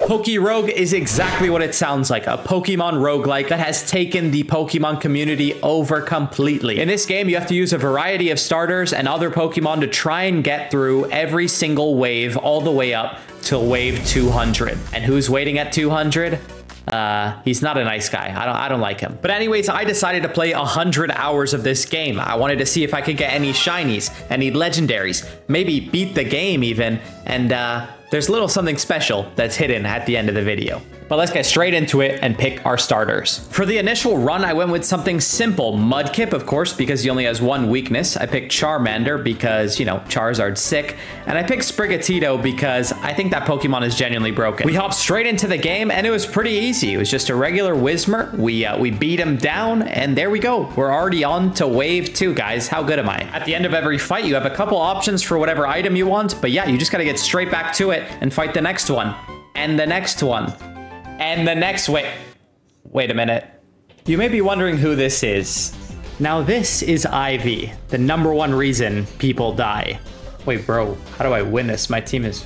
PokeRogue is exactly what it sounds like, a Pokemon roguelike that has taken the Pokemon community over completely. In this game, you have to use a variety of starters and other Pokemon to try and get through every single wave all the way up till wave 200. And who's waiting at 200? He's not a nice guy. I don't like him. But anyways, I decided to play 100 hours of this game. I wanted to see if I could get any shinies, any legendaries, maybe beat the game even, and there's a little something special that's hidden at the end of the video. But let's get straight into it and pick our starters. For the initial run, I went with something simple. Mudkip, of course, because he only has one weakness. I picked Charmander because, you know, Charizard's sick. And I picked Sprigatito because I think that Pokemon is genuinely broken. We hopped straight into the game and it was pretty easy. It was just a regular Whismur. We beat him down and there we go. We're already on to wave 2, guys. How good am I? At the end of every fight, you have a couple options for whatever item you want. But yeah, you just got to get straight back to it and fight the next one. And the next one. And the next wait a minute. You may be wondering who this is. Now this is Ivy, the #1 reason people die. Wait, bro, how do I win this? My team is...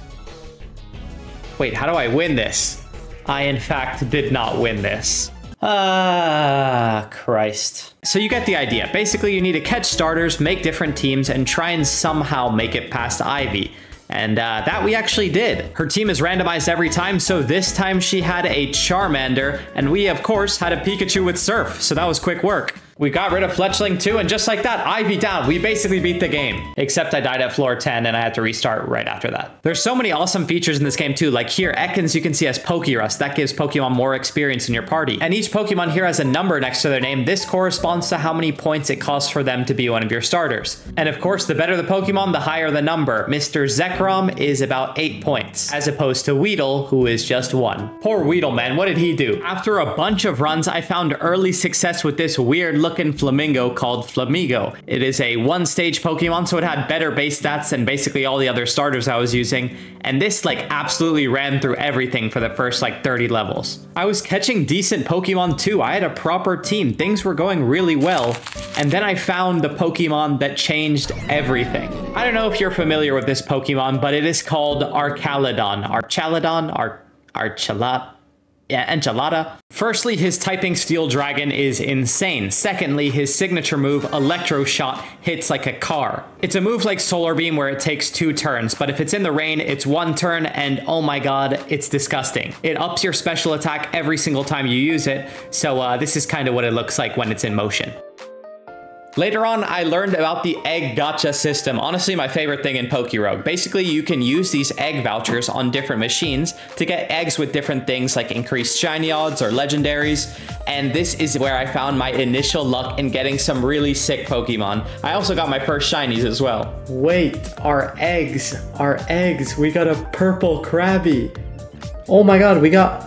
Wait, how do I win this? I, in fact, did not win this. Ah, Christ. So you get the idea. Basically, you need to catch starters, make different teams, and try and somehow make it past Ivy. And that we actually did. Her team is randomized every time, so this time she had a Charmander, and we, of course, had a Pikachu with Surf, so that was quick work. We got rid of Fletchling too, and just like that, Ivy down. We basically beat the game. Except I died at floor 10, and I had to restart right after that. There's so many awesome features in this game too. Like here, Ekans you can see as Pokerust. That gives Pokemon more experience in your party. And each Pokemon here has a number next to their name. This corresponds to how many points it costs for them to be one of your starters. And of course, the better the Pokemon, the higher the number. Mr. Zekrom is about 8 points, as opposed to Weedle, who is just 1. Poor Weedle, man. What did he do? After a bunch of runs, I found early success with this weird-looking flamingo called Flamigo. It is a one-stage Pokemon, so it had better base stats than basically all the other starters I was using, and this like absolutely ran through everything for the first like 30 levels. I was catching decent Pokemon too. I had a proper team. Things were going really well, and then I found the Pokemon that changed everything. I don't know if you're familiar with this Pokemon, but it is called Archaladon. Enchilada. Firstly, his typing Steel Dragon is insane. Secondly, his signature move, Electro Shot, hits like a car. It's a move like Solar Beam where it takes 2 turns, but if it's in the rain, it's 1 turn, and oh my god, it's disgusting. It ups your special attack every single time you use it, so this is kind of what it looks like when it's in motion. Later on, I learned about the egg gacha system, honestly my favorite thing in PokeRogue. Basically, you can use these egg vouchers on different machines to get eggs with different things like increased shiny odds or legendaries, and this is where I found my initial luck in getting some really sick Pokemon. I also got my first shinies as well. Wait, our eggs, we got a purple Krabby. Oh my god, we got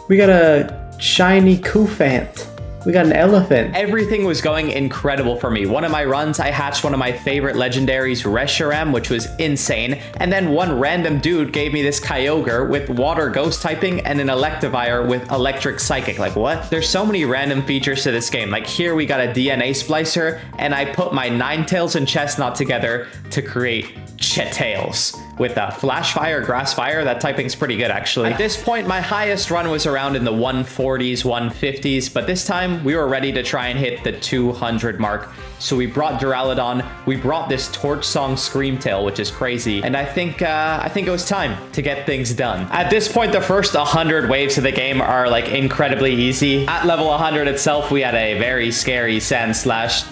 a shiny Koufant. We got an elephant. Everything was going incredible for me. One of my runs, I hatched one of my favorite legendaries, Reshiram, which was insane. And then one random dude gave me this Kyogre with water ghost typing and an Electivire with electric psychic. Like what? There's so many random features to this game. Like here we got a DNA splicer and I put my Ninetales and Chestnut together to create Chetales with Flash Fire, Grass Fire. That typing's pretty good actually. At this point, my highest run was around in the 140s, 150s, but this time we were ready to try and hit the 200 mark. So we brought Duraludon, we brought this Torch Song Screamtail, which is crazy, and I think it was time to get things done. At this point, the first 100 waves of the game are like incredibly easy. At level 100 itself, we had a very scary Sand Slash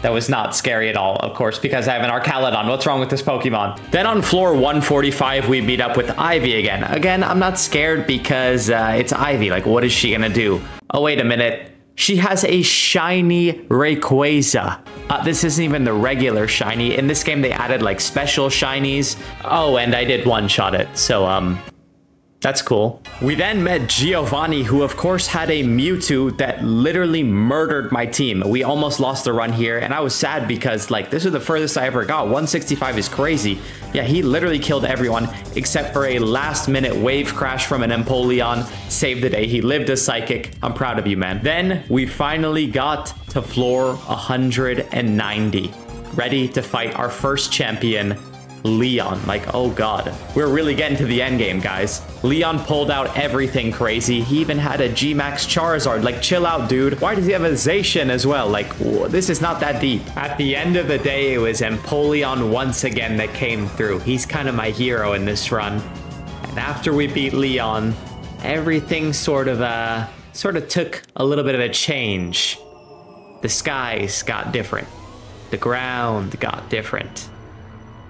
that was not scary at all, of course, because I have an Archaladon. What's wrong with this Pokemon? Then on floor 145, we meet up with Ivy again. Again, I'm not scared because it's Ivy. Like, what is she gonna do? Oh, wait a minute. She has a shiny Rayquaza. This isn't even the regular shiny. In this game, they added like special shinies. Oh, and I did one-shot it, so that's cool. We then met Giovanni, who of course had a Mewtwo that literally murdered my team. We almost lost the run here, and I was sad because like this is the furthest I ever got. 165 is crazy. Yeah, he literally killed everyone except for a last-minute wave crash from an Empoleon. Saved the day. He lived as Psychic. I'm proud of you, man. Then we finally got to floor 190. Ready to fight our first champion, Leon. Like, oh god. We're really getting to the end game, guys. Leon pulled out everything crazy. He even had a G-Max Charizard. Like, chill out, dude. Why does he have a Zacian as well? Like, whoa, this is not that deep. At the end of the day, it was Empoleon once again that came through. He's kind of my hero in this run. And after we beat Leon, everything sort of took a little bit of a change. The skies got different. The ground got different.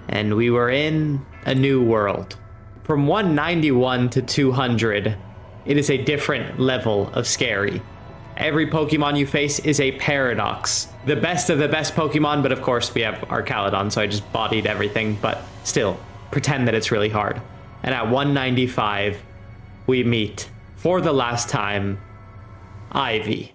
And we were in a new world. From 191 to 200, it is a different level of scary. Every Pokemon you face is a paradox. The best of the best Pokemon, but of course we have Archaludon, so I just bodied everything, but still, pretend that it's really hard. And at 195, we meet, for the last time, Ivy.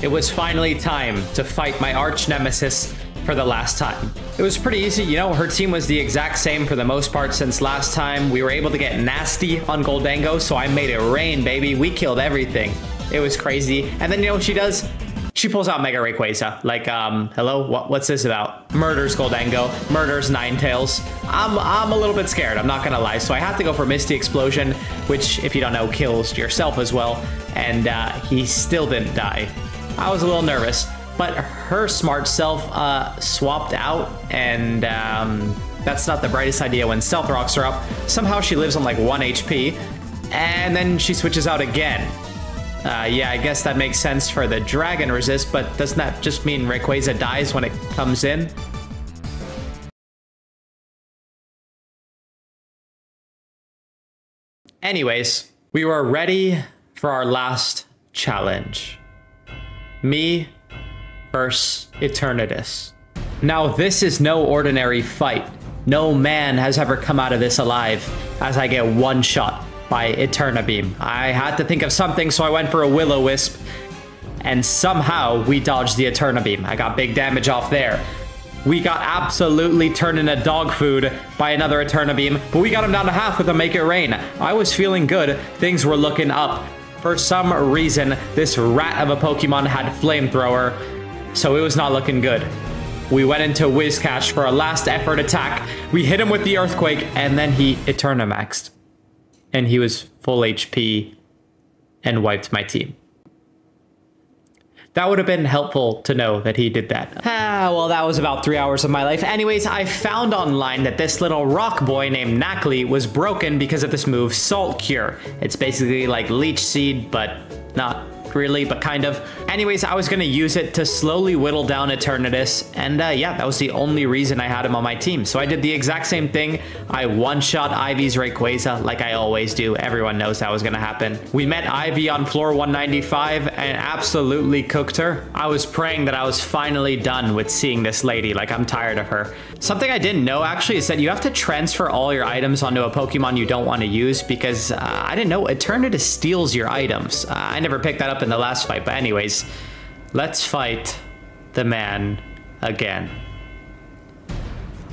It was finally time to fight my arch nemesis for the last time. It was pretty easy, you know, her team was the exact same for the most part since last time. We were able to get nasty on Goldango, so I made it rain, baby. We killed everything. It was crazy. And then you know what she does? She pulls out Mega Rayquaza. Like, hello? What's this about? Murders Goldango, murders Ninetales. I'm a little bit scared, I'm not gonna lie. So I have to go for Misty Explosion, which, if you don't know, kills yourself as well. And he still didn't die. I was a little nervous. But her smart self swapped out, and that's not the brightest idea when Stealth Rocks are up. Somehow she lives on like 1 HP, and then she switches out again. Yeah, I guess that makes sense for the Dragon Resist, but doesn't that just mean Rayquaza dies when it comes in? Anyways, we were ready for our last challenge. Me versus Eternatus. Now this is no ordinary fight. No man has ever come out of this alive, as I get one shot by Eternabeam. I had to think of something, so I went for a Will-O-Wisp, and somehow we dodged the Eternabeam. I got big damage off there. We got absolutely turned into dog food by another Eternabeam, but we got him down to half with a Make It Rain. I was feeling good. Things were looking up. For some reason, this rat of a Pokemon had Flamethrower, so it was not looking good. We went into Whiscash for a last effort attack. We hit him with the Earthquake, and then he Eternamaxed. And he was full HP and wiped my team. That would have been helpful to know that he did that. Well, that was about 3 hours of my life. Anyways, I found online that this little rock boy named Knackley was broken because of this move, Salt Cure. It's basically like Leech Seed, but not really, but kind of. Anyways, I was gonna use it to slowly whittle down Eternatus, and yeah, that was the only reason I had him on my team. So I did the exact same thing. I one-shot Ivy's Rayquaza, like I always do. Everyone knows that was gonna happen. We met Ivy on floor 195 and absolutely cooked her. I was praying that I was finally done with seeing this lady. Like, I'm tired of her. Something I didn't know, actually, is that you have to transfer all your items onto a Pokemon you don't want to use, because I didn't know Eternatus steals your items. I never picked that up in the last fight, but anyways, let's fight the man again.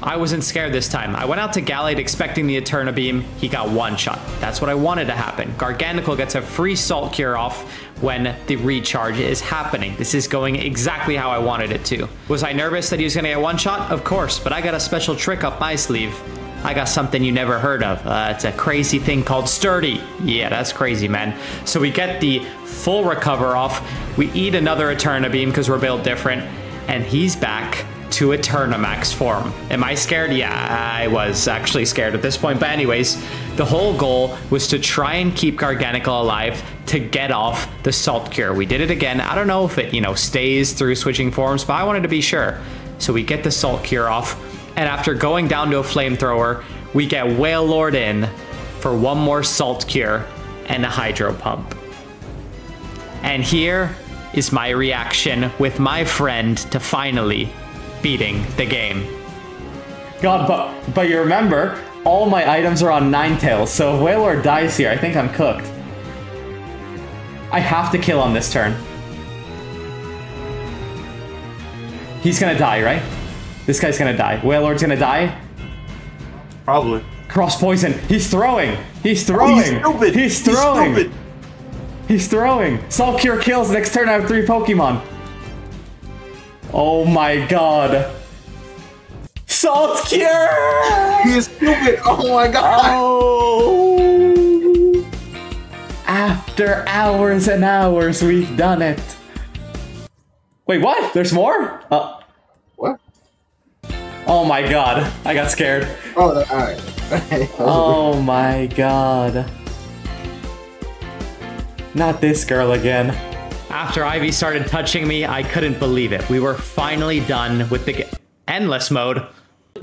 I wasn't scared this time. I went out to Gallade expecting the Eternabeam. He got one shot. That's what I wanted to happen. Garganacl gets a free Salt Cure off when the recharge is happening. This is going exactly how I wanted it to. Was I nervous that he was gonna get one shot? Of course, but I got a special trick up my sleeve. I got something you never heard of. It's a crazy thing called Sturdy. Yeah, that's crazy, man. So we get the full recover off. We eat another Eternabeam because we're built different. And he's back to Eternamax form. Am I scared? Yeah, I was actually scared at this point. But anyways, the whole goal was to try and keep Garganacl alive to get off the Salt Cure. We did it again. I don't know if it, you know, stays through switching forms, but I wanted to be sure. So we get the Salt Cure off. And after going down to a Flamethrower, we get Wailord in for one more Salt Cure and a Hydro Pump. And here is my reaction with my friend to finally beating the game. God, but you remember, all my items are on Ninetales, so if Wailord dies here, I think I'm cooked. I have to kill on this turn. He's gonna die, right? This guy's gonna die. Wailord's gonna die? Probably. Cross poison. He's throwing. He's throwing. Oh, he's stupid. He's throwing. He's stupid. He's throwing. Salt Cure kills. Next turn I have 3 Pokemon. Oh my god. Salt Cure! He is stupid. Oh my god. Oh! After hours and hours, we've done it. Wait, what? There's more? What? Oh my god. I got scared. Oh, alright. Oh my god. Not this girl again. After Ivy started touching me, I couldn't believe it. We were finally done with the endless mode.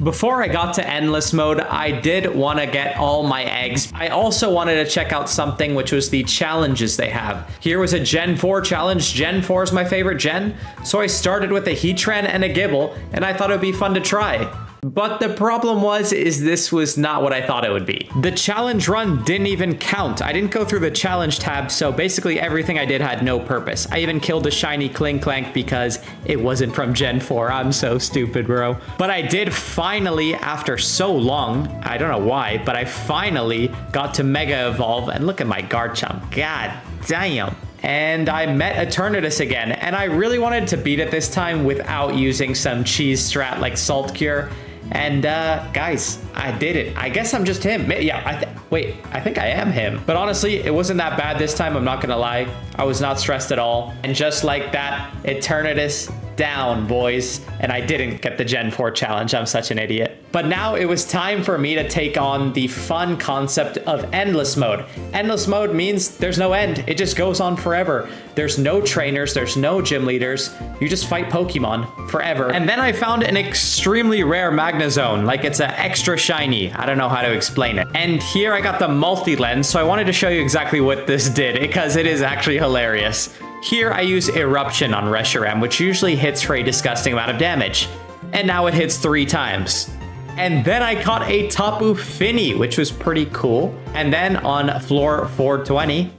Before I got to endless mode, I did want to get all my eggs. I also wanted to check out something, which was the challenges they have. Here was a Gen 4 challenge. Gen 4 is my favorite gen, so I started with a Heatran and a Gibble, and I thought it would be fun to try. But the problem is this was not what I thought it would be. The challenge run didn't even count. I didn't go through the challenge tab, so basically everything I did had no purpose. I even killed a shiny Klinklank because it wasn't from Gen 4. I'm so stupid, bro. But I did finally, after so long, I don't know why, but I finally got to Mega Evolve, and look at my Garchomp. God damn. And I met Eternatus again, and I really wanted to beat it this time without using some cheese strat like Salt Cure. And guys, I did it. I guess I'm just him. Yeah, I think I am him. But honestly, it wasn't that bad this time, I'm not gonna lie. I was not stressed at all. And just like that, Eternatus down, boys. And I didn't get the Gen 4 challenge. I'm such an idiot. But now it was time for me to take on the fun concept of endless mode. Endless mode means there's no end. It just goes on forever. There's no trainers, there's no gym leaders. You just fight Pokemon forever. And then I found an extremely rare Magnezone, like it's an extra shiny. I don't know how to explain it. And here I got the multi-lens, so I wanted to show you exactly what this did because it is actually hilarious. Here I use Eruption on Reshiram, which usually hits for a disgusting amount of damage. And now it hits 3 times. And then I caught a Tapu Fini, which was pretty cool. And then on floor 420,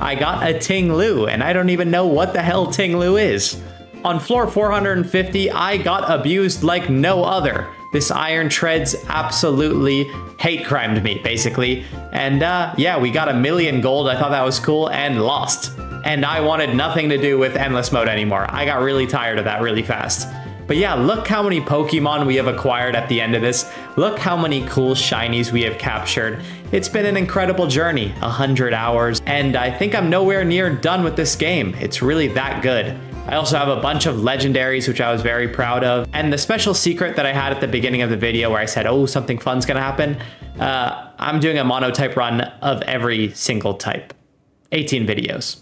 I got a Ting-Lu, and I don't even know what the hell Ting-Lu is. On floor 450, I got abused like no other. This Iron Treads absolutely hate crimed me, basically. And yeah, we got 1,000,000 gold. I thought that was cool and lost. And I wanted nothing to do with endless mode anymore. I got really tired of that really fast. But yeah, look how many Pokemon we have acquired at the end of this. Look how many cool shinies we have captured. It's been an incredible journey, 100 hours, and I think I'm nowhere near done with this game. It's really that good. I also have a bunch of legendaries, which I was very proud of. And the special secret that I had at the beginning of the video where I said, oh, something fun's gonna happen. I'm doing a monotype run of every single type. 18 videos.